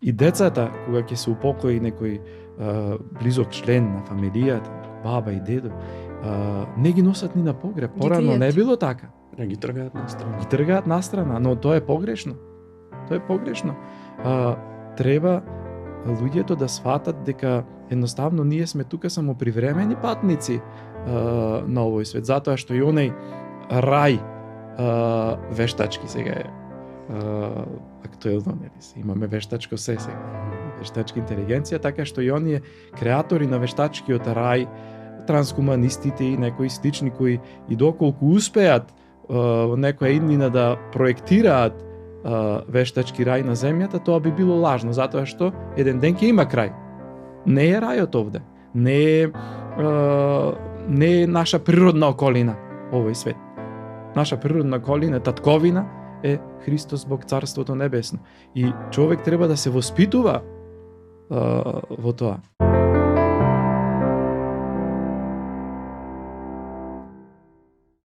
И децата, кога ќе се упокои некој близок член на фамилијата, баба и дедо, не ги носат ни на погреб. Порано не било така. Ги тргаат настрана. Ги тргаат настрана, но тоа е погрешно. Тоа е погрешно. Треба луѓето да сватат дека едноставно ние сме тука само привремени патници на овој свет, затоа што и онај рај вештачки сега е актуелно, нели? Имаме вештачко се сега. Вештачка интелигенција, така што и оние креатори на вештачкиот рај, трансхуманистите и некои слични кои и доколку успеат некоја иднина да проектираат вештачки рај на земјата, тоа би било лажно, затоа што еден ден ќе има крај. Не е рајот овде. Не е наша природна околина овој свет. Наша природна околина, татковина е Христос Бог, Царството небесно. И човек треба да се воспитува во тоа.